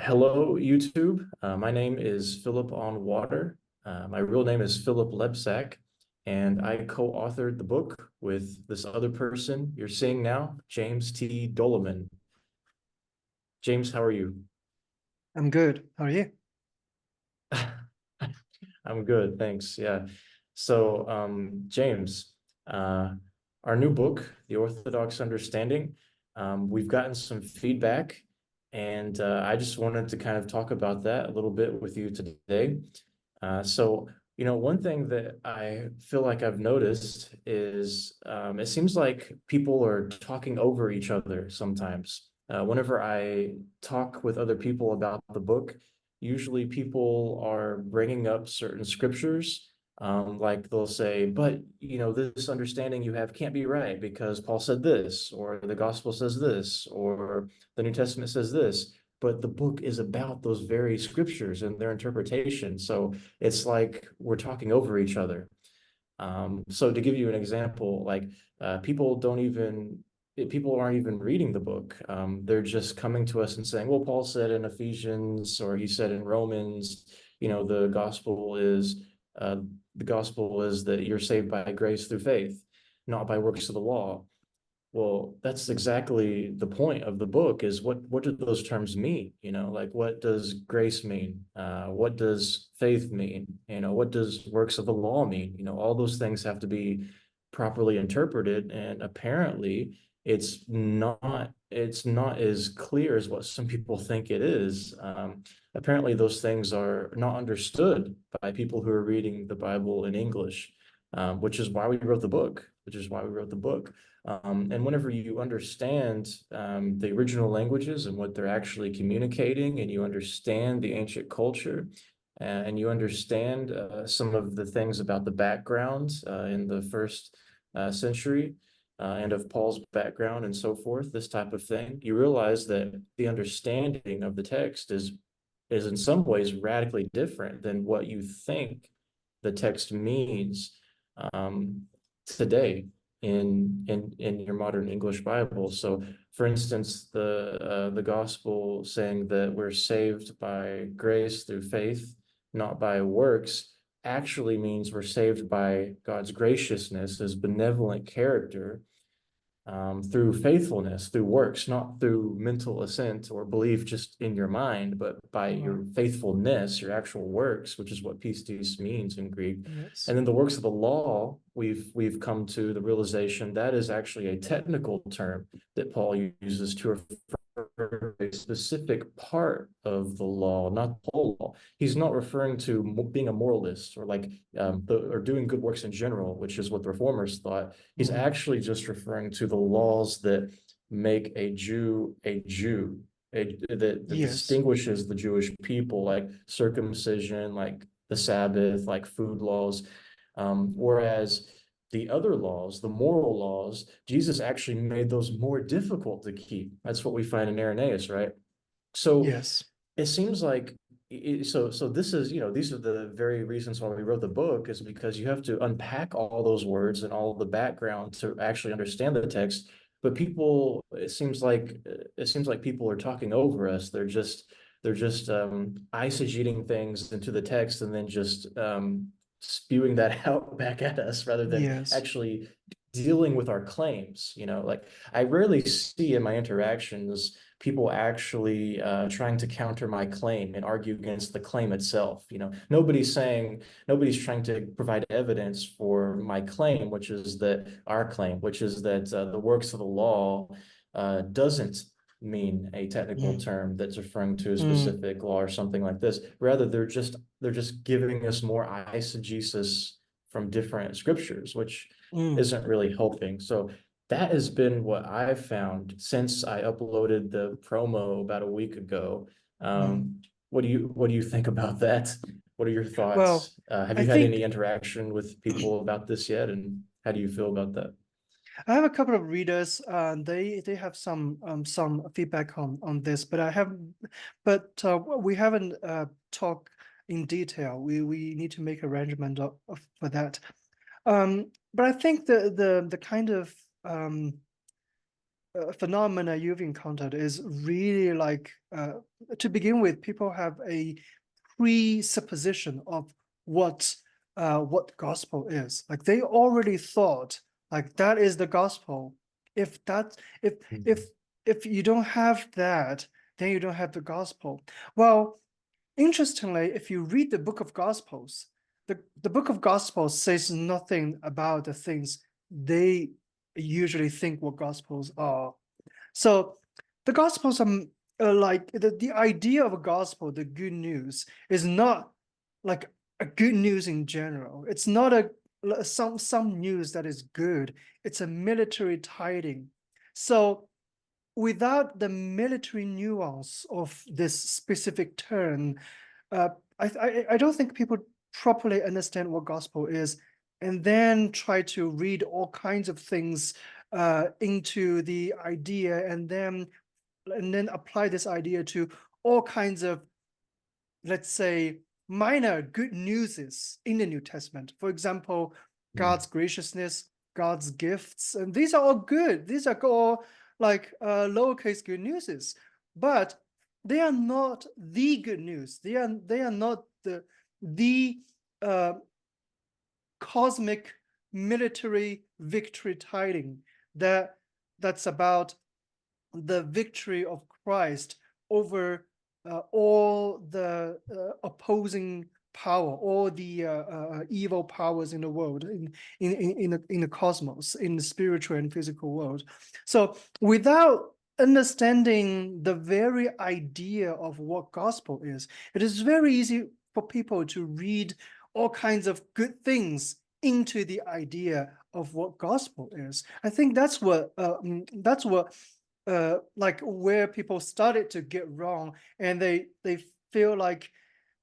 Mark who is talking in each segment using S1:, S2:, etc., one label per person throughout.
S1: Hello, YouTube. My name is Philip on Water. My real name is Philip Lebsack, and I co-authored the book with this other person you're seeing now, James T. Dolemen. James, how are you?
S2: I'm good. How are you?
S1: I'm good, thanks. Yeah. So, James, our new book, The Orthodox Understanding, we've gotten some feedback, and I just wanted to kind of talk about that a little bit with you today. One thing that I feel like I've noticed is it seems like people are talking over each other sometimes. Whenever I talk with other people about the book, usually people are bringing up certain scriptures. Like they'll say, but this understanding you have can't be right because Paul said this, or the gospel says this, or the New Testament says this. But the book is about those very scriptures and their interpretation. So it's like we're talking over each other. So to give you an example, like people aren't even reading the book. They're just coming to us and saying, well, Paul said in Ephesians or he said in Romans, the uh, gospel is that you're saved by grace through faith, not by works of the law. Well, that's exactly the point of the book is what do those terms mean? Like what does grace mean? What does faith mean? What does works of the law mean? All those things have to be properly interpreted, and apparently it's not as clear as what some people think it is. Apparently those things are not understood by people who are reading the Bible in English, which is why we wrote the book, and whenever you understand the original languages and what they're actually communicating, and you understand the ancient culture, and you understand some of the things about the background in the first century and of Paul's background and so forth, this type of thing, you realize that the understanding of the text is in some ways radically different than what you think the text means today in your modern English Bible. So, for instance, the gospel saying that we're saved by grace through faith, not by works, actually means we're saved by God's graciousness, His benevolent character, through faithfulness, through works, not through mental assent or belief just in your mind, but by your
S2: Wow.
S1: faithfulness, your actual works, which is what pistis means in Greek.
S2: Yes.
S1: And then the works of the law, we've come to the realization that is actually a technical term that Paul uses to refer to a specific part of the law, not the whole law. He's not referring to being a moralist or like or doing good works in general, which is what the reformers thought. He's
S2: Mm.
S1: actually just referring to the laws that make a Jew, that
S2: Yes.
S1: distinguishes the Jewish people, like circumcision, like the Sabbath, like food laws. Whereas the other laws, the moral laws, Jesus actually made those more difficult to keep. That's what we find in Irenaeus, right? So
S2: Yes.
S1: it seems like so this is, these are the very reasons why we wrote the book, is because you have to unpack all those words and all the background to actually understand the text. But people, it seems like people are talking over us. They're just eisegeting things into the text and then just spewing that out back at us rather than
S2: Yes.
S1: actually dealing with our claims. Like I rarely see in my interactions people actually trying to counter my claim and argue against the claim itself. Nobody's trying to provide evidence for my claim, which is that the works of the law doesn't mean a technical
S2: Mm.
S1: term that's referring to a
S2: Mm.
S1: specific law or something like this. Rather, they're just giving us more eisegesis from different scriptures, which
S2: Mm.
S1: isn't really helping. So that has been what I've found since I uploaded the promo about a week ago.
S2: Mm.
S1: What do you think about that? What are your
S2: Well,
S1: thoughts? Have
S2: I
S1: you had any
S2: think
S1: interaction with people about this yet? And how do you feel about that?
S2: I have a couple of readers. They have some feedback on this, but we haven't talked in detail. We need to make arrangement for that. But I think the kind of phenomena you've encountered is really like, to begin with, people have a presupposition of what gospel is. Like they already thought like that is the gospel. If that if you don't have that, then you don't have the gospel. Well, interestingly, if you read the book of Gospels, the book of Gospels says nothing about the things they usually think what Gospels are. So the Gospels are like the idea of a gospel, the good news, is not like a good news in general. It's not some news that is good. It's a military tiding. So without the military nuance of this specific term, I don't think people properly understand what gospel is, and then try to read all kinds of things into the idea, and then apply this idea to all kinds of, let's say, minor good newses in the New Testament. For example, God's graciousness, God's gifts, and these are all good. These are all like lowercase good newses, but they are not the good news. They are not the cosmic military victory tiding that's about the victory of Christ over all the opposing power, all the evil powers in the world, in the cosmos, in the spiritual and physical world. So without understanding the very idea of what gospel is, it is very easy for people to read all kinds of good things into the idea of what gospel is. I think that's what like where people started to get wrong, and they feel like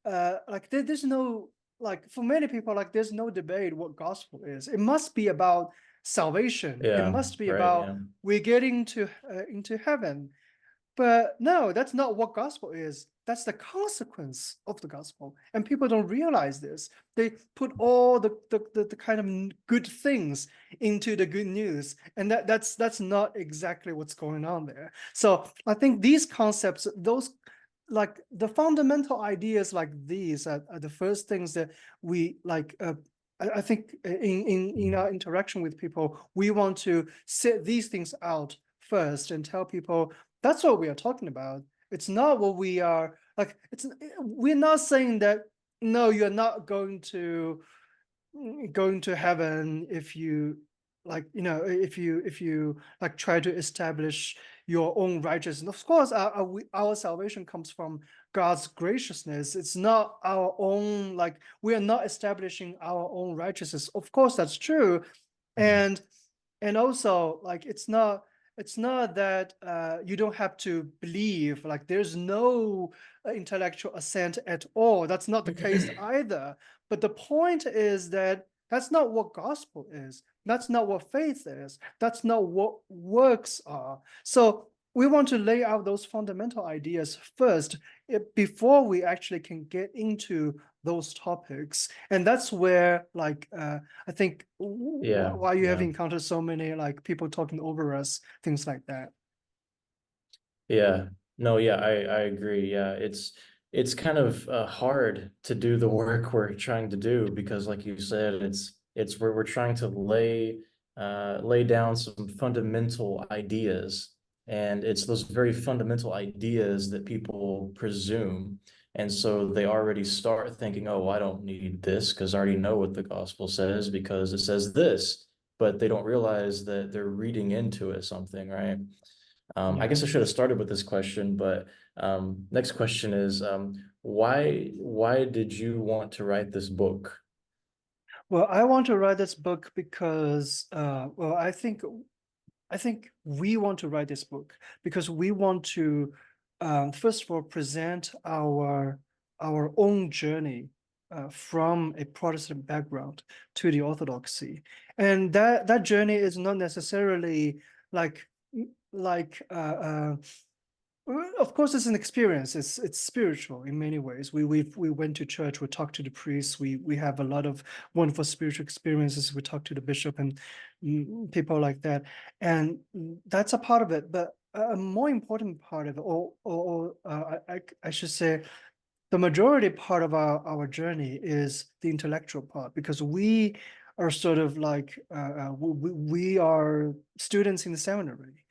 S2: there's no, like, for many people, like there's no debate what gospel is. It must be about salvation. It
S1: Yeah,
S2: must be
S1: right,
S2: about
S1: yeah.
S2: we're getting to into heaven. But no, that's not what gospel is. That's the consequence of the gospel. And people don't realize this. They put all the kind of good things into the good news. And that's not exactly what's going on there. So I think these concepts, those, like the fundamental ideas like these are the first things that we like. I think in our interaction with people, we want to set these things out first and tell people that's what we are talking about. It's not what we are like. We're not saying that no, you're not going to heaven if you like, if you like try to establish your own righteousness. Of course, our salvation comes from God's graciousness. It's not our own, like we are not establishing our own righteousness. Of course, that's true, and also like it's not that you don't have to believe, like there's no intellectual assent at all. That's not the case either. But the point is that that's not what gospel is. That's not what faith is. That's not what works are. So we want to lay out those fundamental ideas first before we actually can get into those topics. And that's where, like, I think
S1: Yeah,
S2: why you have
S1: yeah.
S2: encountered so many like people talking over us, things like that.
S1: Yeah, no, yeah, I agree. Yeah, it's kind of hard to do the work we're trying to do because, like you said, it's where we're trying to lay down some fundamental ideas, and it's those very fundamental ideas that people presume, and so they already start thinking, oh, I don't need this because I already know what the gospel says because it says this, but they don't realize that they're reading into it something, right? I
S2: Yeah.
S1: guess I should have started with this question, but next question is why did you want to write this book?
S2: Well, I want to write this book because well, I think we want to write this book because we want to first of all present our own journey from a Protestant background to the Orthodoxy, and that journey is not necessarily like like Well, of course, it's an experience. It's spiritual in many ways. We went to church. We talked to the priests. We have a lot of wonderful spiritual experiences. We talked to the bishop and people like that, and that's a part of it. But a more important part of it, I should say, the majority part of our journey is the intellectual part, because we are sort of like we are students in the seminary.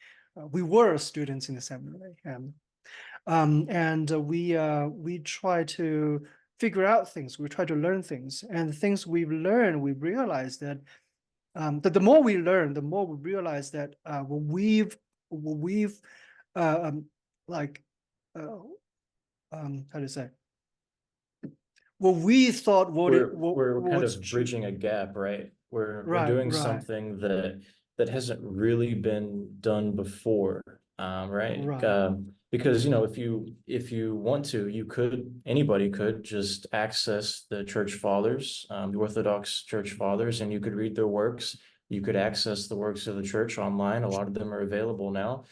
S2: We were students in the seminary, and we try to figure out things. We try to learn things, and the things we've learned, we realize that the more we learn, the more we realize that what we've like how to say, what we thought
S1: We're kind
S2: was
S1: of
S2: true.
S1: bridging a gap, right? We're
S2: Right,
S1: doing
S2: right,
S1: something that hasn't really been done before, right?
S2: right.
S1: Because if you want to, anybody could just access the church fathers, the Orthodox church fathers, and you could read their works. You could access the works of the church online. A lot of them are available now.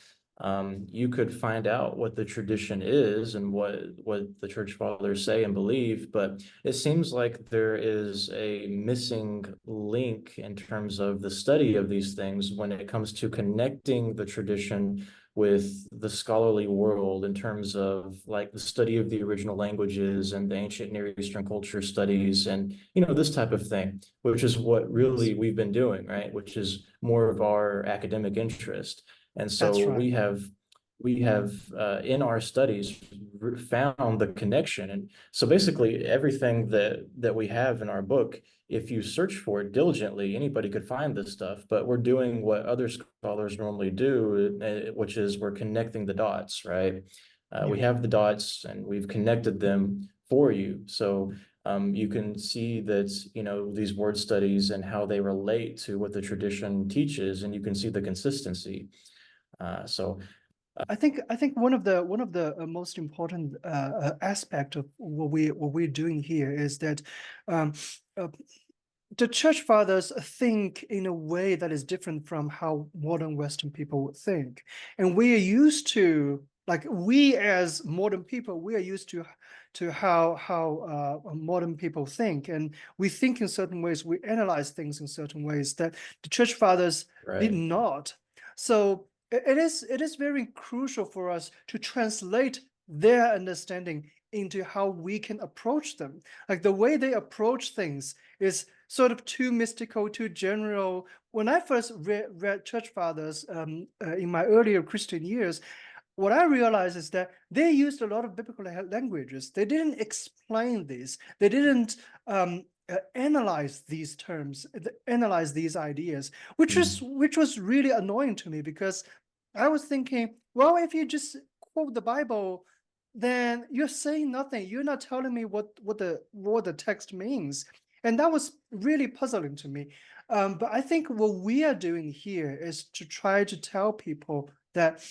S1: You could find out what the tradition is and what the church fathers say and believe, but it seems like there is a missing link in terms of the study of these things when it comes to connecting the tradition with the scholarly world in terms of like the study of the original languages and the ancient Near Eastern culture studies and this type of thing, which is what really we've been doing, right? Which is more of our academic interest. And
S2: That's
S1: so
S2: right.
S1: we have in our studies found the connection. And so basically everything that we have in our book, if you search for it diligently, anybody could find this stuff. But we're doing what other scholars normally do, which is we're connecting the dots, right? We
S2: Yeah.
S1: have the dots and we've connected them for you. So you can see that, these word studies and how they relate to what the tradition teaches, and you can see the consistency. So
S2: I think one of the most important aspect of what we're doing here is that um, uh, the church fathers think in a way that is different from how modern Western people would think, and we are used to, like, we as modern people, we are used to how modern people think, and we think in certain ways, we analyze things in certain ways that the church fathers did
S1: right.
S2: not. So it is very crucial for us to translate their understanding into how we can approach them. Like, the way they approach things is sort of too mystical, too general. When I first read church fathers in my earlier Christian years, what I realized is that they used a lot of biblical languages. They didn't explain this. They didn't analyze these terms, analyze these ideas,
S1: Mm.
S2: which was really annoying to me, because I was thinking, well, if you just quote the Bible, then you're saying nothing. You're not telling me what the text means, and that was really puzzling to me. But I think what we are doing here is to try to tell people that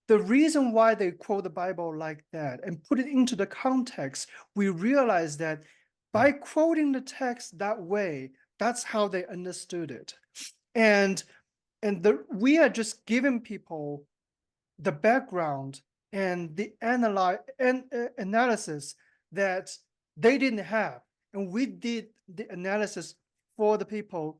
S2: the reason why they quote the Bible like that and put it into the context, we realize that by quoting the text that way, that's how they understood it. And we are just giving people the background and the analysis that they didn't have, and we did the analysis for the people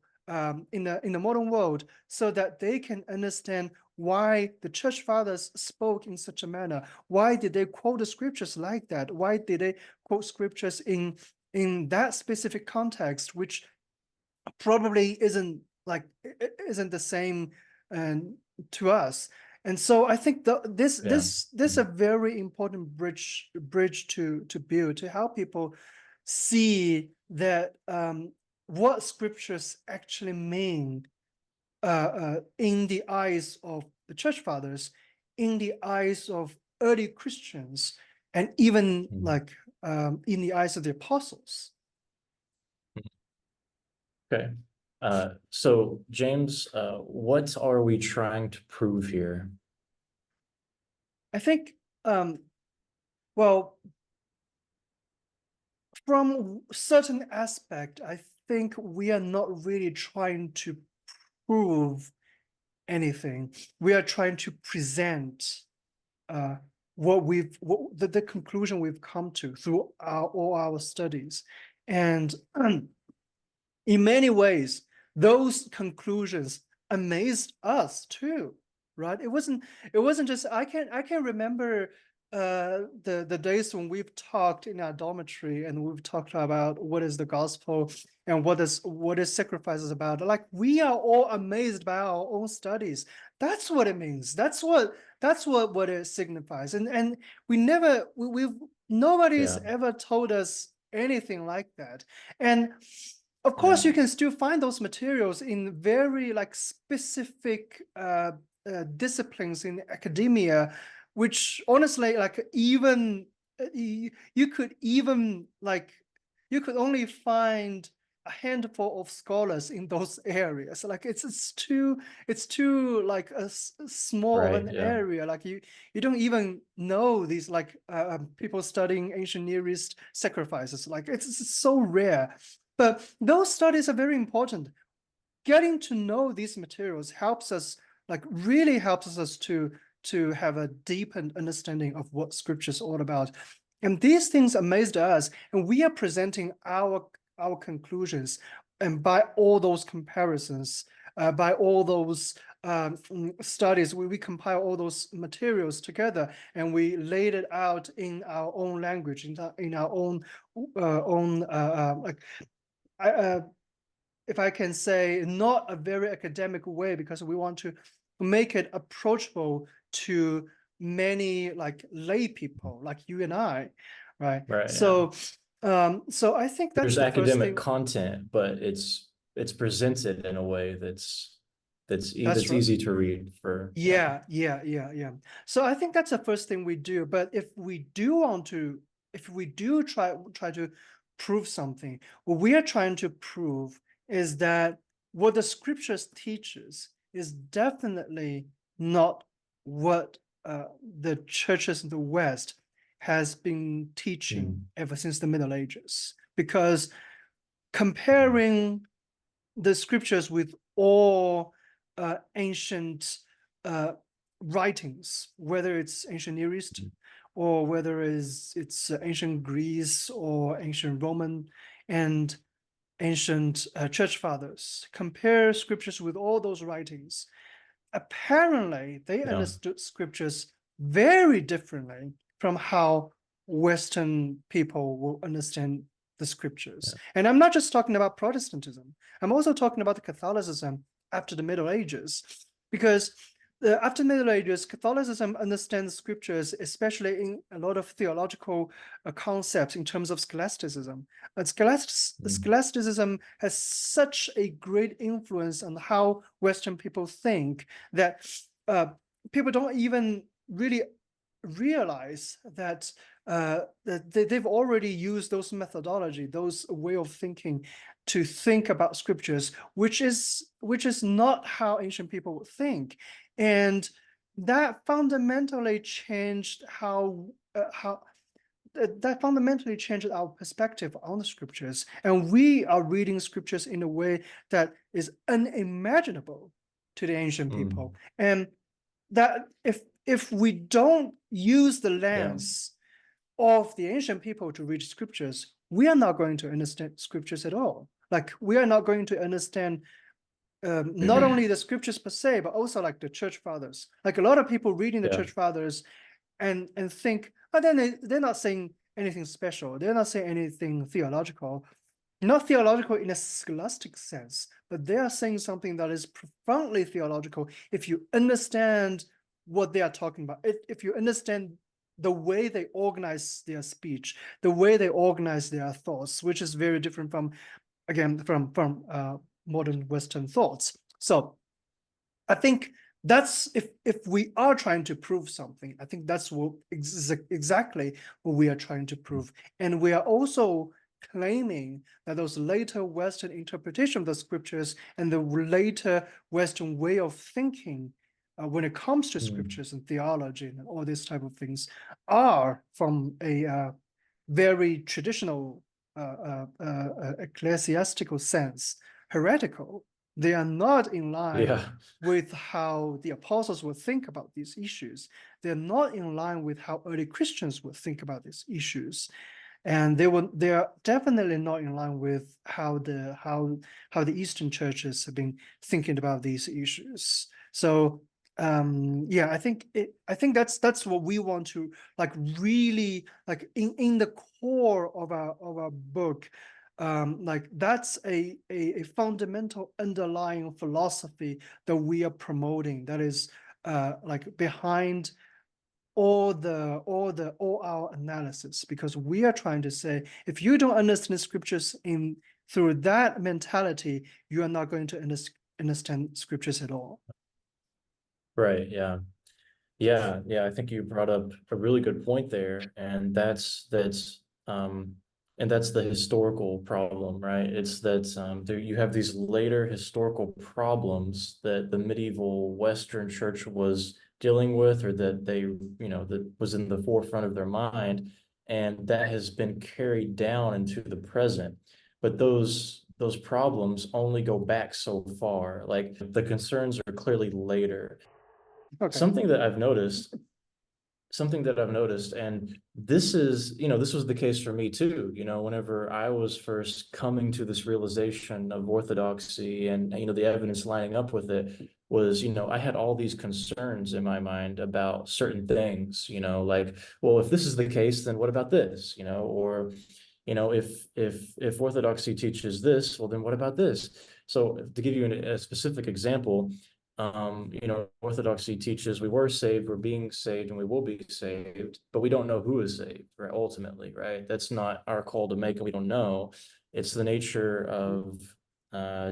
S2: in the modern world, so that they can understand why the church fathers spoke in such a manner. Why did they quote the scriptures like that? Why did they quote scriptures in that specific context, which probably isn't the same to us. And so I think this
S1: Yeah.
S2: this this is a very important bridge to build, to help people see that what scriptures actually mean in the eyes of the church fathers, in the eyes of early Christians, and even
S1: Mm.
S2: like in the eyes of the apostles.
S1: Okay. So James, what are we trying to prove here?
S2: I think, well, from certain aspect, I think we are not really trying to prove anything. We are trying to present the conclusion we've come to through all our studies. And in many ways, those conclusions amazed us too, right? It wasn't just, I can remember the days when we've talked in our dormitory and we've talked about what is the gospel and what is sacrifice is about. Like, we are all amazed by our own studies. That's what it means. That's what it signifies. And nobody's ever told us anything like that. And of course, you can still find those materials in very like specific disciplines in academia, which honestly, like, even you could only find a handful of scholars in those areas. Like, it's too like a small of an area. Like, you don't even know these like people studying ancient Near East sacrifices. Like, it's so rare. But those studies are very important. Getting to know these materials really helps us to have a deepened understanding of what Scripture is all about. And these things amazed us, and we are presenting our conclusions. And by all those comparisons, by all those studies, we compile all those materials together, and we laid it out in our own language, in our own if I can say, not a very academic way, because we want to make it approachable to many like lay people like you and I, right? So I think that's
S1: there's
S2: the first
S1: academic
S2: thing.
S1: content, but it's presented in a way that's
S2: That's right.
S1: easy to read for.
S2: Yeah. So I think that's the first thing we do. But if we do try to prove something, what we are trying to prove is that what the Scriptures teaches is definitely not what the churches in the West has been teaching ever since the Middle Ages. Because comparing the Scriptures with all ancient writings, whether it's ancient Near East or whether it's ancient Greece or ancient Roman and ancient church fathers, compare Scriptures with all those writings. Apparently, they understood Scriptures very differently from how Western people will understand the Scriptures. And I'm not just talking about Protestantism. I'm also talking about the Catholicism after the Middle Ages, because after the Middle Ages, Catholicism understands Scriptures, especially in a lot of theological concepts in terms of scholasticism. Scholasticism has such a great influence on how Western people think that people don't even really realize that they've already used those methodology, those way of thinking to think about Scriptures, which is not how ancient people would think. And that fundamentally changed that fundamentally changed our perspective on the Scriptures. And we are reading Scriptures in a way that is unimaginable to the ancient people. And that if we don't use the lens of the ancient people to read Scriptures, we are not going to understand Scriptures at all. Like, we are not going to understand not only the Scriptures per se, but also like the church fathers. Like, a lot of people reading the church fathers and think, oh, then they're not saying anything special. They're not saying anything theological. Not theological in a scholastic sense, but they are saying something that is profoundly theological if you understand what they are talking about. If you understand the way they organize their speech, the way they organize their thoughts, which is very different from modern Western thoughts. So I think that's, if we are trying to prove something, I think that's exactly what we are trying to prove. And we are also claiming that those later Western interpretation of the Scriptures and the later Western way of thinking when it comes to Scriptures and theology and all these type of things are from a very traditional ecclesiastical sense heretical. They are not in line
S1: Yeah.
S2: with how the apostles would think about these issues. They're not in line with how early Christians would think about these issues. And they are definitely not in line with how the Eastern churches have been thinking about these issues. So yeah, I think that's what we want to like really like in the core of our book. Like that's a fundamental underlying philosophy that we are promoting, that is like behind all our analysis, because we are trying to say, if you don't understand scriptures in through that mentality, you are not going to understand scriptures at all.
S1: Right. Yeah. Yeah. I think you brought up a really good point there, and that's the historical problem, right? It's that there you have these later historical problems that the medieval Western church was dealing with, or that that was in the forefront of their mind, and that has been carried down into the present. But those problems only go back so far. Like the concerns are clearly later.
S2: Okay.
S1: Something that I've noticed something that I've noticed, and this was the case for me too, whenever I was first coming to this realization of orthodoxy, and, the evidence lining up with it was, I had all these concerns in my mind about certain things, like, well, if this is the case, then what about this, or, if orthodoxy teaches this, well, then what about this? So to give you a specific example, Orthodoxy teaches we were saved, we're being saved, and we will be saved, but we don't know who is saved, right? Ultimately, right? That's not our call to make, and we don't know. It's the nature of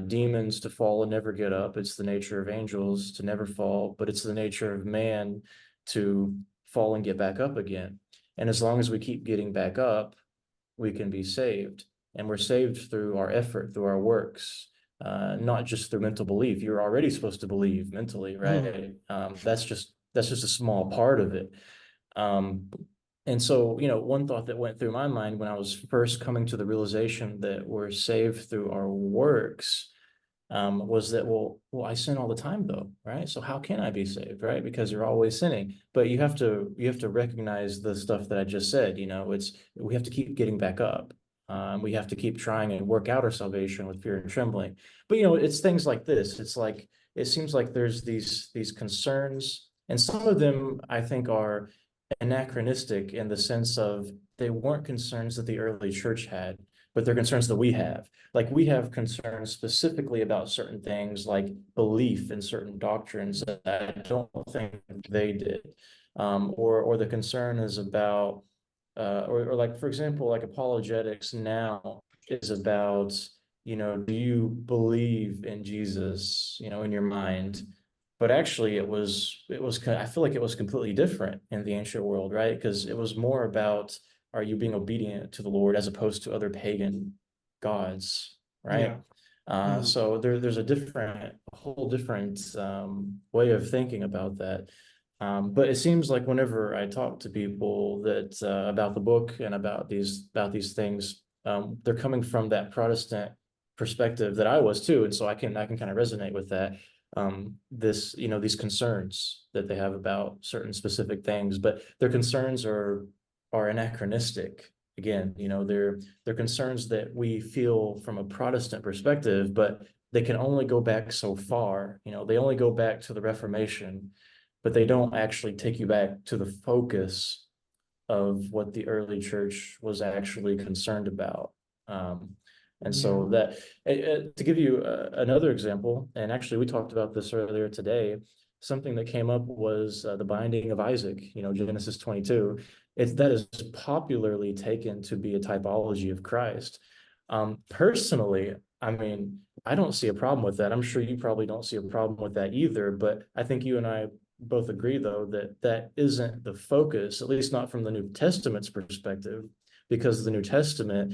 S1: demons to fall and never get up. It's the nature of angels to never fall, but it's the nature of man to fall and get back up again. And as long as we keep getting back up, we can be saved. And we're saved through our effort, through our works, not just through mental belief. You're already supposed to believe mentally, right? That's just a small part of it. Um, and so, one thought that went through my mind when I was first coming to the realization that we're saved through our works, was that, well, I sin all the time though, right? So how can I be saved, right? Because you're always sinning. But you have to recognize the stuff that I just said. We have to keep getting back up. We have to keep trying and work out our salvation with fear and trembling. But it's things like this. It's like it seems like there's these concerns, and some of them I think are anachronistic in the sense of they weren't concerns that the early church had, but they're concerns that we have. Like we have concerns specifically about certain things, like belief in certain doctrines that I don't think they did. Or the concern is about, or like, for example, like apologetics now is about, do you believe in Jesus, in your mind? But actually I feel like it was completely different in the ancient world, right? Because it was more about, are you being obedient to the Lord as opposed to other pagan gods,
S2: Yeah.
S1: right? So there's a whole different way of thinking about that. But it seems like whenever I talk to people that about the book and about these things, they're coming from that Protestant perspective that I was too, and so I can kind of resonate with that. These concerns that they have about certain specific things, but their concerns are anachronistic. Again, they're concerns that we feel from a Protestant perspective, but they can only go back so far. They only go back to the Reformation, but they don't actually take you back to the focus of what the early church was actually concerned about. And
S2: Yeah.
S1: so that, to give you another example, and actually we talked about this earlier today, something that came up was the binding of Isaac, Genesis 22. That is popularly taken to be a typology of Christ. Personally, I mean, I don't see a problem with that. I'm sure you probably don't see a problem with that either, but I think you and I both agree, though, that that isn't the focus, at least not from the New Testament's perspective, because the New Testament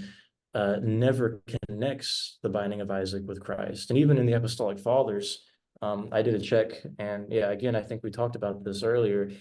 S1: never connects the binding of Isaac with Christ. And even in the Apostolic Fathers, I did a check, and yeah, again, I think we talked about this earlier.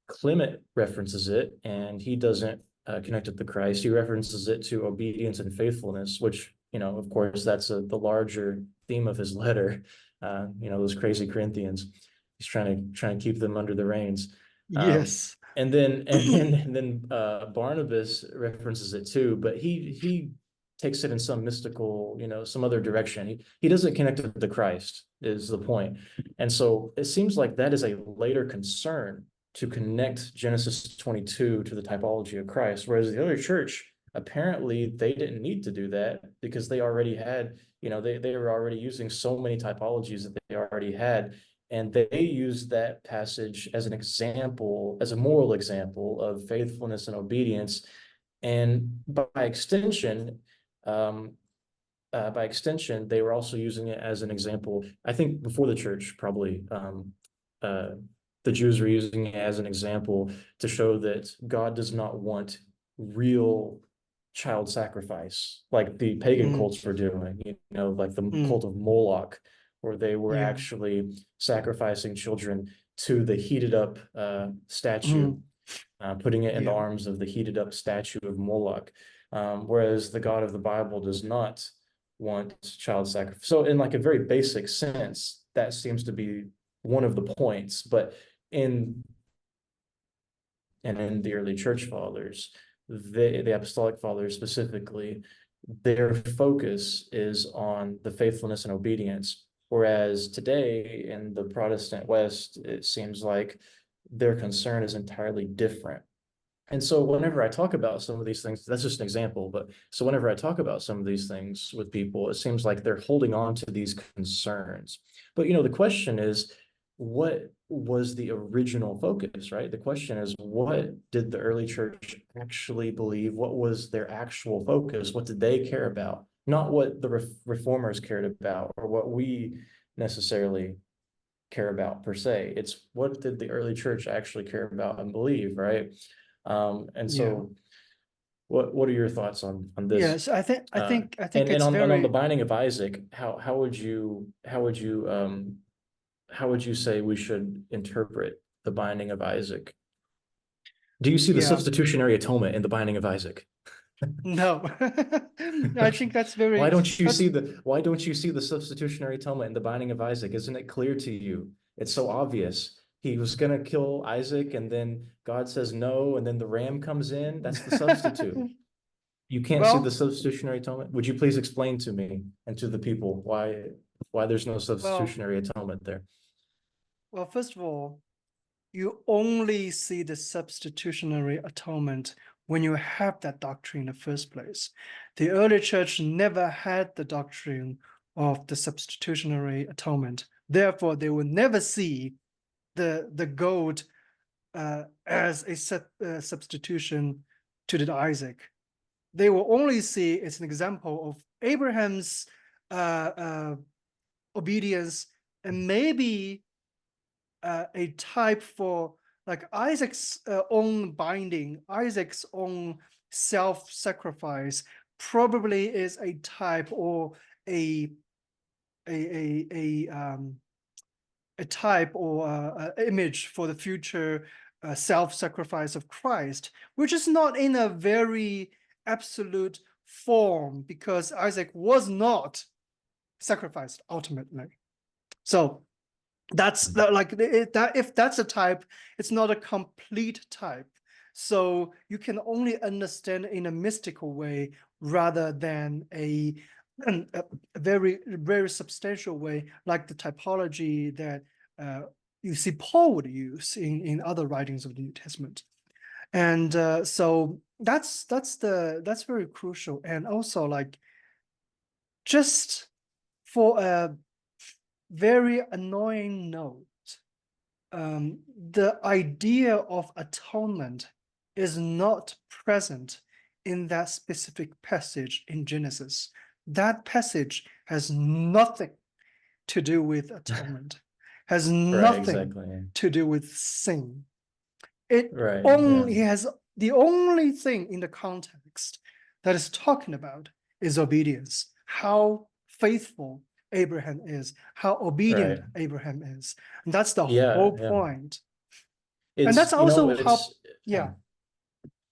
S1: Clement references it, and he doesn't connect it to Christ. He references it to obedience and faithfulness, which, of course, that's the larger theme of his letter. Those crazy Corinthians. He's trying to keep them under the reins.
S2: Yes.
S1: And then Barnabas references it too, but he takes it in some mystical, some other direction. He doesn't connect it to Christ, is the point. And so it seems like that is a later concern, to connect Genesis 22 to the typology of Christ, whereas the early church, apparently they didn't need to do that, because they already had, they were already using so many typologies that they already had. And they used that passage as an example, as a moral example of faithfulness and obedience. And um, by extension, they were also using it as an example. I think before the church, probably, the Jews were using it as an example to show that God does not want real child sacrifice, like the pagan
S2: Mm,
S1: cults were doing, like the
S2: mm,
S1: cult of Moloch, where they were
S2: yeah.
S1: actually sacrificing children to the heated up statue,
S2: Mm,
S1: putting it in the
S2: yeah.
S1: arms of the heated up statue of Moloch. Whereas the God of the Bible does not want child sacrifice. So in like a very basic sense, that seems to be one of the points. But in in the early church fathers, the apostolic fathers specifically, their focus is on the faithfulness and obedience. Whereas today in the Protestant West, it seems like their concern is entirely different. And so whenever I talk about some of these things, that's just an example, but so whenever I talk about some of these things with people, it seems like they're holding on to these concerns. But the question is, what was the original focus, right? The question is, what did the early church actually believe? What was their actual focus? What did they care about? Not what the reformers cared about, or what we necessarily care about per se. It's what did the early church actually care about and believe, right? And
S2: Yeah.
S1: so what are your thoughts on this?
S2: Yes, I think
S1: And
S2: it's
S1: on the
S2: very,
S1: binding of Isaac, how would you say we should interpret the binding of Isaac? Do you see the
S2: yeah.
S1: substitutionary atonement in the binding of Isaac?
S2: No. I think that's very, that's
S1: Why don't you see the substitutionary atonement in the binding of Isaac? Isn't it clear to you? It's so obvious. He was gonna kill Isaac, and then God says no, and then the ram comes in. That's the substitute. You can't see the
S2: well,
S1: substitutionary atonement? Would you please explain to me and to the people why there's no
S2: well,
S1: substitutionary atonement there?
S2: first of all, you only see the substitutionary atonement when you have that doctrine in the first place. The early church never had the doctrine of the substitutionary atonement. Therefore, they will never see the goat as a substitution to the Isaac. They will only see it's an example of Abraham's obedience, and maybe a type for like Isaac's own binding, Isaac's own self-sacrifice probably is a type or a a a um, a type or image for the future self-sacrifice of Christ, which is not in a very absolute form, because Isaac was not sacrificed ultimately. So that's like that. If that's a type, it's not a complete type. So you can only understand in a mystical way rather than a very substantial way, like the typology that you see Paul would use in other writings of the New Testament. And so that's very crucial. And also, like, just for a very annoying note, the idea of atonement is not present in that specific passage in Genesis. That passage has nothing to do with atonement, has
S1: Right,
S2: nothing
S1: exactly.
S2: to do with sin. It
S1: Right, yeah,
S2: only has, the only thing in the context that is talking about is obedience, how faithful Abraham is, how obedient
S1: right.
S2: Abraham is. And that's the
S1: Yeah,
S2: whole
S1: yeah.
S2: point. And that's
S1: It's,
S2: also how,
S1: it's,
S2: yeah,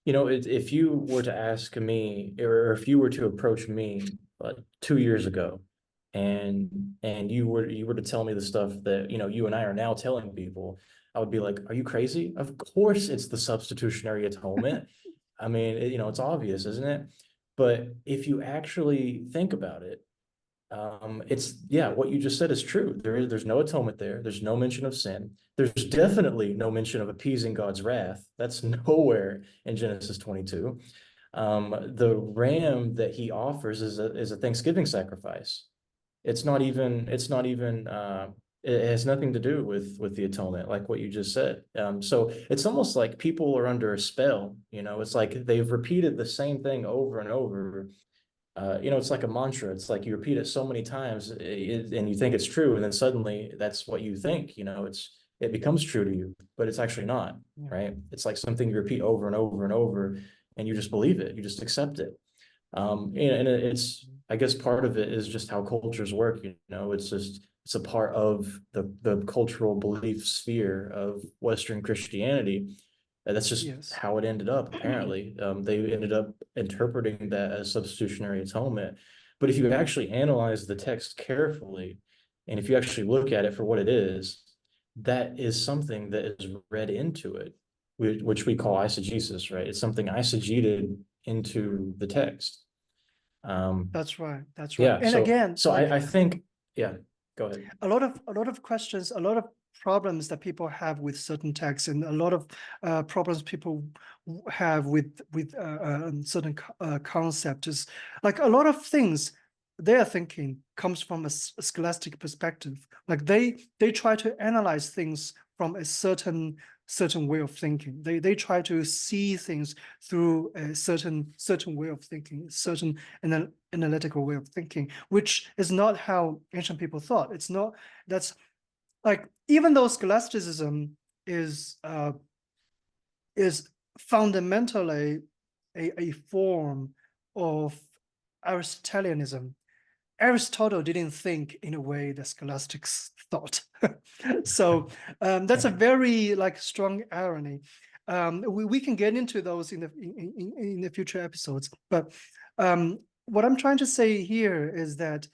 S1: if you were to ask me, or if you were to approach me 2 years ago and you were to tell me the stuff that, you and I are now telling people, I would be like, are you crazy? Of course it's the substitutionary atonement. I mean, it's obvious, isn't it? But if you actually think about it, what you just said is true. There's no atonement there. There's no mention of sin. There's definitely no mention of appeasing God's wrath. That's nowhere in Genesis 22. The ram that he offers is a Thanksgiving sacrifice. It has nothing to do with the atonement, like what you just said. So it's almost like people are under a spell. It's like they've repeated the same thing over and over. It's like a mantra. It's like you repeat it so many times, and you think it's true, and then suddenly that's what you think. It becomes true to you, but it's actually not, right? It's like something you repeat over and over and over, and you just believe it. You just accept it. And I guess part of it is just how cultures work. It's a part of the cultural belief sphere of Western Christianity. And that's just how it ended up, apparently. They ended up interpreting that as substitutionary atonement. But if you actually analyze the text carefully, and if you actually look at it for what it is, that is something that is read into it, which we call eisegesis, right? It's something eisegeted into the text.
S2: That's right. That's right.
S1: Yeah.
S2: And again,
S1: so I think, yeah, go ahead.
S2: A lot of questions, a lot of problems that people have with certain texts, and a lot of problems people have with certain concepts, is like a lot of things they are thinking comes from a scholastic perspective. Like they try to analyze things from a certain way of thinking. They try to see things through a certain way of thinking, certain analytical way of thinking, which is not how ancient people thought. It's not. That's like, even though scholasticism is fundamentally a form of Aristotelianism, Aristotle didn't think in a way that scholastics thought. So that's a very strong irony. We can get into those in the future episodes. But what I'm trying to say here is that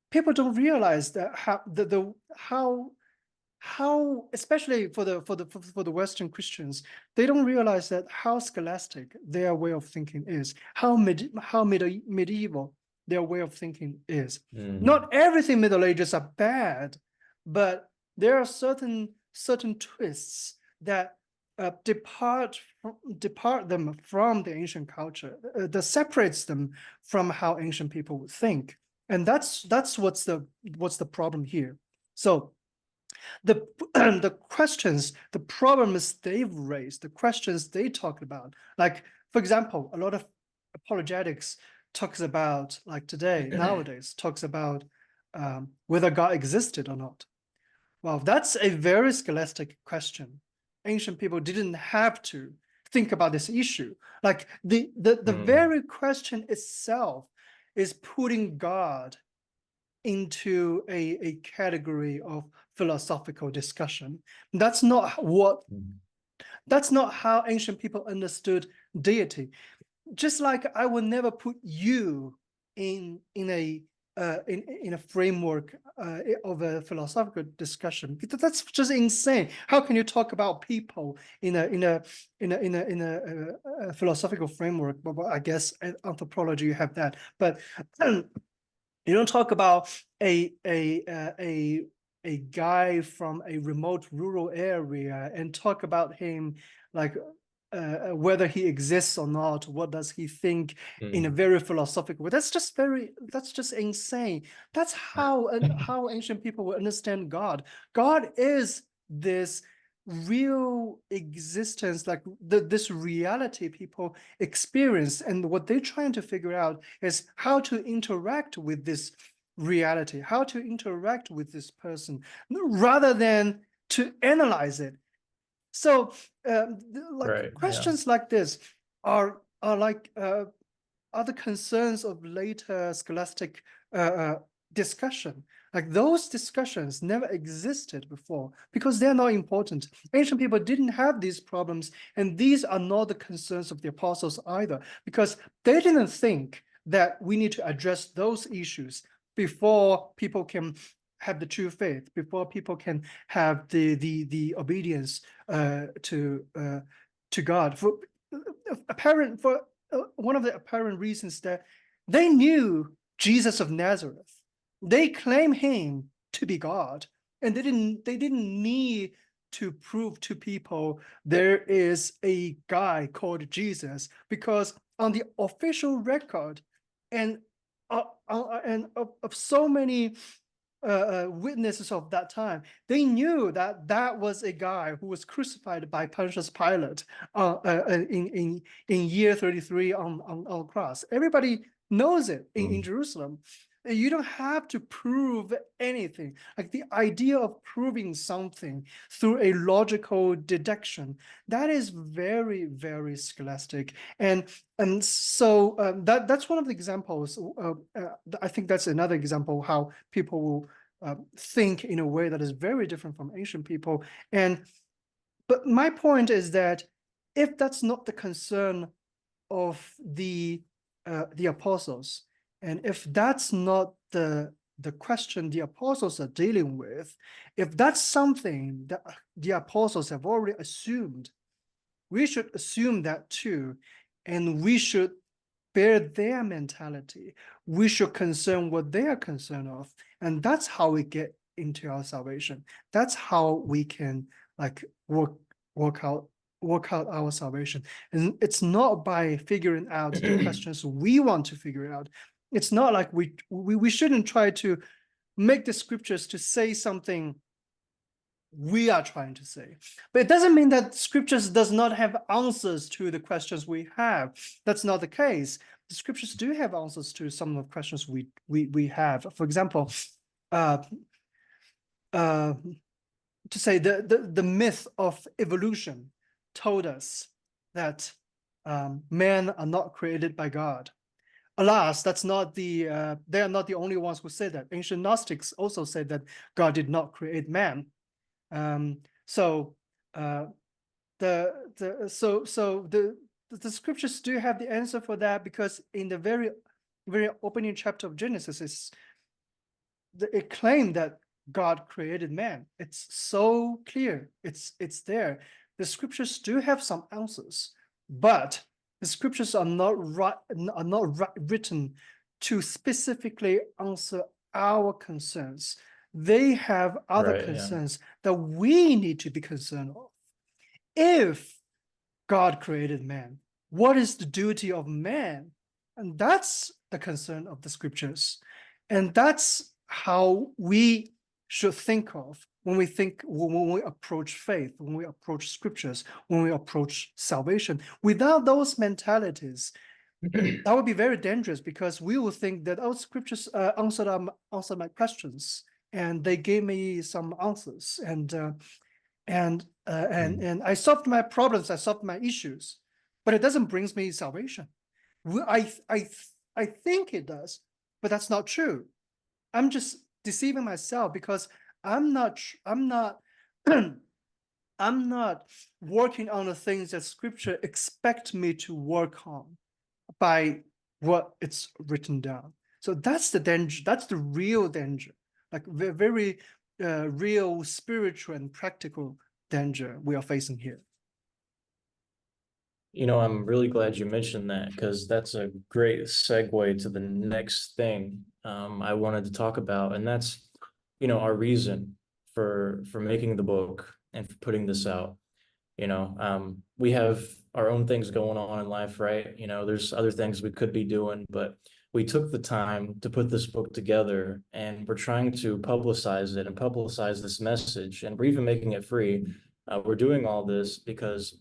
S2: people don't realize that how especially for the Western Christians, they don't realize that how scholastic their way of thinking is, how medieval their way of thinking is. Not everything Middle Ages are bad, but there are certain twists that depart them from the ancient culture, that separates them from how ancient people would think. And that's what's the problem here. So the questions, the problems they've raised, the questions they talked about, like, for example, a lot of apologetics talks about, like nowadays, talks about whether God existed or not. Well, that's a very scholastic question. Ancient people didn't have to think about this issue. Like the very question itself is putting God into a category of philosophical discussion. That's not how ancient people understood deity. Just like I would never put you in a framework of a philosophical discussion, because that's just insane. How can you talk about people in a philosophical framework? But I guess in anthropology you have that, but you don't talk about a guy from a remote rural area and talk about him like whether he exists or not. What does he think in a very philosophical way? That's just insane. That's how ancient people will understand God. God is this real existence, like this reality people experience, and what they're trying to figure out is how to interact with this reality, how to interact with this person, rather than to analyze it. So questions like this are the concerns of later scholastic discussion. Like, those discussions never existed before because they're not important. Ancient people didn't have these problems, and these are not the concerns of the apostles either, because they didn't think that we need to address those issues before people can have the true faith, before people can have the obedience to God. For one of the apparent reasons that they knew Jesus of Nazareth, they claim him to be God, and they didn't need to prove to people there is a guy called Jesus, because on the official record and of so many witnesses of that time, they knew that that was a guy who was crucified by Pontius Pilate in year 33 on the cross. Everybody knows it in Jerusalem. You don't have to prove anything. Like the idea of proving something through a logical deduction, that is very, very scholastic. And so that's one of the examples. I think that's another example how people will think in a way that is very different from ancient people. But my point is that if that's not the concern of the apostles, and if that's not the question the apostles are dealing with, if that's something that the apostles have already assumed, we should assume that too, and we should bear their mentality. We should concern what they are concerned of, and that's how we get into our salvation. That's how we can like work out our salvation. And it's not by figuring out the questions we want to figure out. It's not like we shouldn't try to make the scriptures to say something we are trying to say. But it doesn't mean that scriptures does not have answers to the questions we have. That's not the case. The scriptures do have answers to some of the questions we have. For example, to say the myth of evolution told us that men are not created by God. Alas, that's not they are not the only ones who said that. Ancient Gnostics also said that God did not create man. So the scriptures do have the answer for that, because in the very opening chapter of Genesis, it claimed that God created man. It's so clear. It's there. The scriptures do have some answers, but the scriptures are not written to specifically answer our concerns. They have other concerns that we need to be concerned of. If God created man, what is the duty of man? And that's the concern of the scriptures. And that's how we should think of when we approach faith, when we approach scriptures, when we approach salvation. Without those mentalities, that would be very dangerous, because we will think that scriptures answered my questions, and they gave me some answers, and I solved my problems, I solved my issues, but it doesn't bring me salvation. I think it does, but that's not true. I'm just deceiving myself, because I'm not I'm not working on the things that scripture expect me to work on by what it's written down. So that's the danger. That's the real danger, like very real spiritual and practical danger we are facing here.
S1: You know, I'm really glad you mentioned that, because that's a great segue to the next thing I wanted to talk about, and that's, you know, our reason for making the book and for putting this out. You know, we have our own things going on in life, right? You know, there's other things we could be doing, but we took the time to put this book together, and we're trying to publicize it and publicize this message, and we're even making it free. We're doing all this because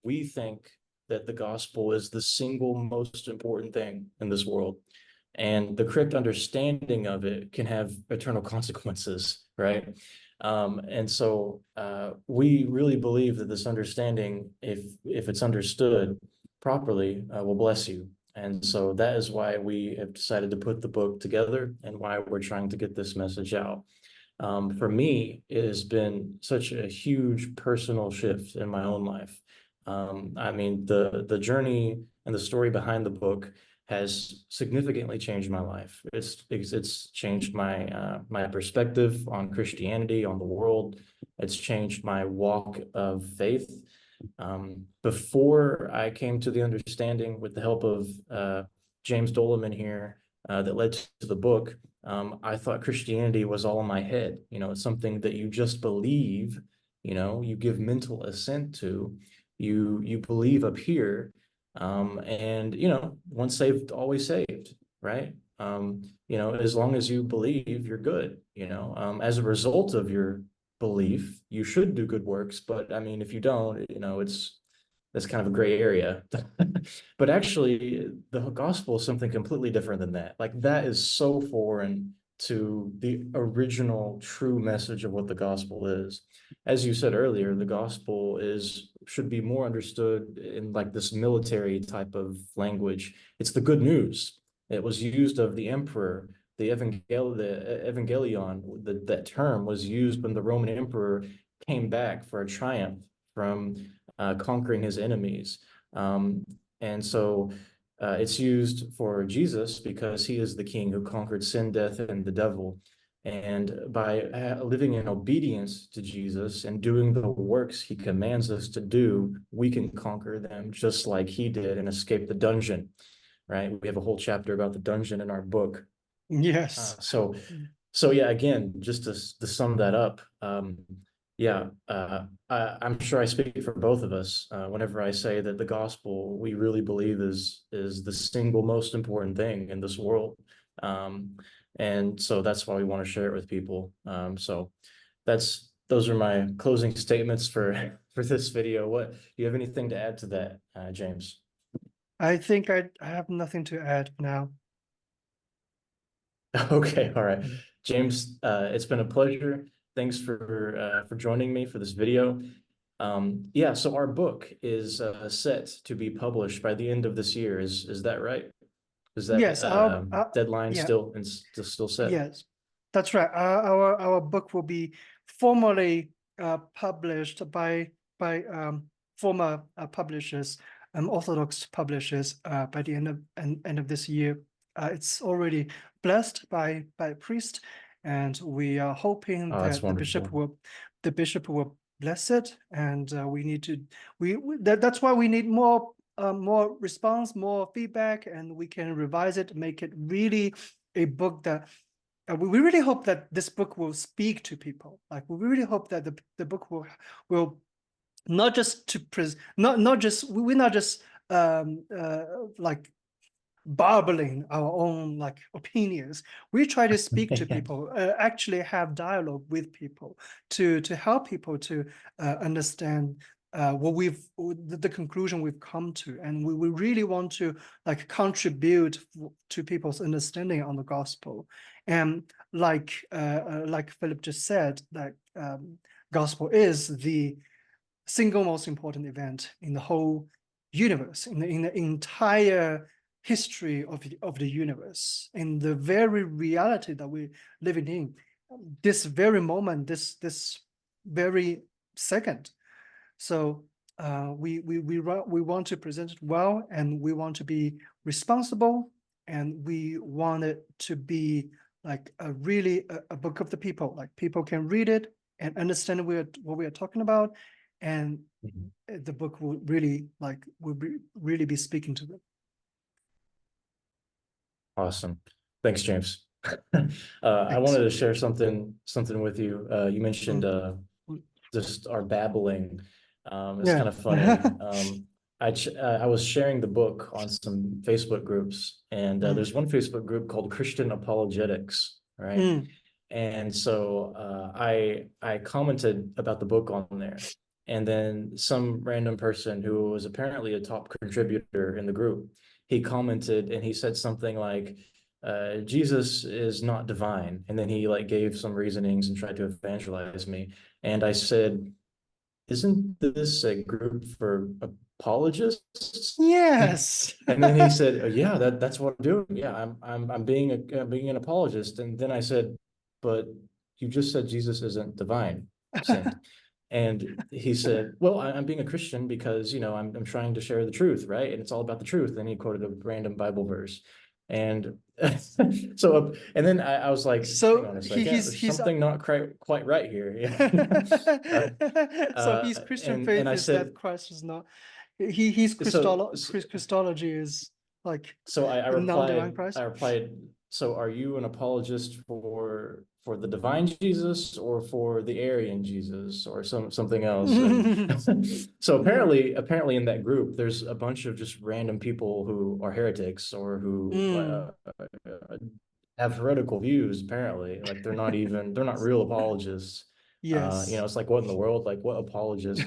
S1: we think that the gospel is the single most important thing in this world, and the correct understanding of it can have eternal consequences, right? And so we really believe that this understanding, if it's understood properly, will bless you. And so that is why we have decided to put the book together, and why we're trying to get this message out. For me, it has been such a huge personal shift in my own life. I mean, the journey and the story behind the book has significantly changed my life. It's changed my perspective on Christianity, on the world. It's changed my walk of faith. Before I came to the understanding with the help of James Dolemen here, that led to the book, I thought Christianity was all in my head. You know, it's something that you just believe, you know, you give mental assent to, you believe up here, and you know, once saved, always saved, right? You know, as long as you believe, you're good. You know, as a result of your belief, you should do good works. But I mean, if you don't, you know, that's kind of a gray area. But actually, the gospel is something completely different than that. Like that is so foreign to the original true message of what the gospel is. As you said earlier, the gospel is should be more understood in like this military type of language. It's the good news. It was used of the emperor. The evangelion, that term was used when the Roman emperor came back for a triumph from conquering his enemies. And so it's used for Jesus because he is the king who conquered sin, death, and the devil. And by living in obedience to Jesus and doing the works he commands us to do, we can conquer them just like he did and escape the dungeon, right? We have a whole chapter about the dungeon in our book.
S2: Yes.
S1: So yeah, again, just to sum that up, yeah, I'm sure I speak for both of us whenever I say that the gospel we really believe is the single most important thing in this world, and so that's why we want to share it with people. So those are my closing statements for for this video. What do you have anything to add to that, James?
S2: I think I have nothing to add now.
S1: Okay, all right. James, it's been a pleasure. Thanks for joining me for this video. Yeah, so our book is set to be published by the end of this year. Is that right? Is that
S2: Yes,
S1: deadline
S2: yeah,
S1: still set?
S2: yes, that's right. Our book will be formally published by former publishers, Orthodox publishers, by the end of this year. It's already blessed by a priest, and we are hoping
S1: Oh, that's
S2: that
S1: wonderful.
S2: the bishop will bless it, and we need to that's why we need more response, more feedback, and we can revise it, make it really a book that we really hope that this book will speak to people. Like we really hope that the book will not just to not just we're not just like barbling our own like opinions. We try to speak to people, actually have dialogue with people to help people to understand what the conclusion we've come to, and we really want to like contribute to people's understanding on the gospel. And like Philip just said, that gospel is the single most important event in the whole universe, in the entire history of the universe, in the very reality that we're living in, this very moment, this very second. So we want to present it well, and we want to be responsible, and we want it to be like a book of the people. Like people can read it and understand what we are talking about, and
S1: Mhm.
S2: the book will really really be speaking to them.
S1: Awesome. Thanks, James. I
S2: Thanks.
S1: wanted to share something with you. You mentioned
S2: Mm, mm.
S1: just our babbling. It's
S2: Yeah.
S1: kind of funny. I was sharing the book on some Facebook groups, and
S2: Mm,
S1: there's one Facebook group called Christian Apologetics, right?
S2: mm,
S1: And so I commented about the book on there, and then some random person who was apparently a top contributor in the group, he commented and he said something like, Jesus is not divine. And then he like gave some reasonings and tried to evangelize me. And I said, isn't this a group for apologists?
S2: yes.
S1: And then he said, yeah, that's what I'm doing. Yeah, I'm being an apologist. And then I said, but you just said Jesus isn't divine, saint. And he said, well, I'm being a Christian because, I'm trying to share the truth, right? And it's all about the truth. And he quoted a random Bible verse. And so, and then I was like, hang
S2: So
S1: on a
S2: he
S1: second, there's something not quite right here. Yeah.
S2: so his Christian
S1: And
S2: faith
S1: I
S2: is that
S1: said,
S2: Christ is not his
S1: so,
S2: Christology is like
S1: so I
S2: the non-divine
S1: replied,
S2: Christ.
S1: so are you an apologist for the divine Jesus or for the Arian Jesus or something else? And so apparently in that group, there's a bunch of just random people who are heretics or who have heretical views, apparently. Like they're not real apologists.
S2: Yes.
S1: It's like what in the world? Like what apologist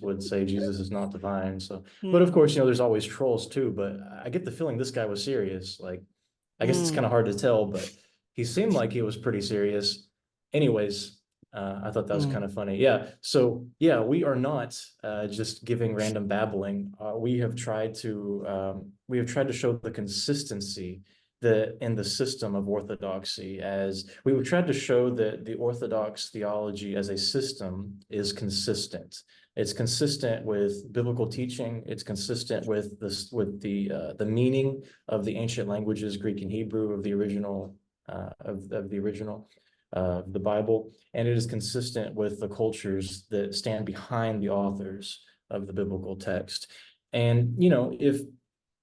S1: would say Jesus is not divine? So, but of
S2: Mm,
S1: course, there's always trolls too, but I get the feeling this guy was serious. Like, I guess it's kind
S2: mm,
S1: of hard to tell, but he seemed like he was pretty serious. Anyways, I thought that was kind
S2: mm,
S1: of funny. Yeah. So yeah, we are not just giving random babbling. We have tried to show the consistency in the system of orthodoxy, as we would try to show that the Orthodox theology as a system is consistent. It's consistent with biblical teaching. It's consistent with the meaning of the ancient languages, Greek and Hebrew, of the original the Bible, and it is consistent with the cultures that stand behind the authors of the biblical text. And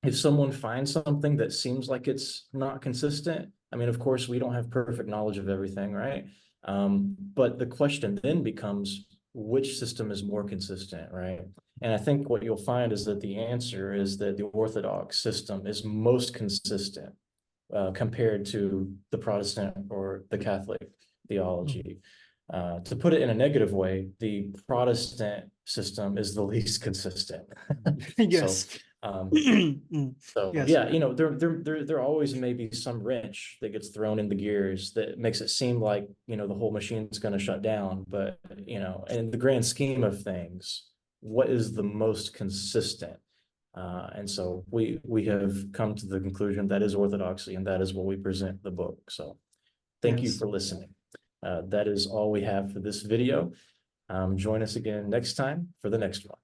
S1: if someone finds something that seems like it's not consistent, I mean, of course, we don't have perfect knowledge of everything, right? But the question then becomes, which system is more consistent, right? And I think what you'll find is that the answer is that the Orthodox system is most consistent compared to the Protestant or the Catholic
S2: mm.
S1: theology. To put it in a negative way, the Protestant system is the least consistent. So,
S2: Yes.
S1: um,
S2: Mm,
S1: so
S2: yes.
S1: yeah, there always may be some wrench that gets thrown in the gears that makes it seem like, the whole machine's going to shut down. But, in the grand scheme of things, what is the most consistent? And so we have come to the conclusion that is orthodoxy, and that is what we present the book. So thank you
S2: Yes.
S1: for listening. That is all we have for this video. Join us again next time for the next one.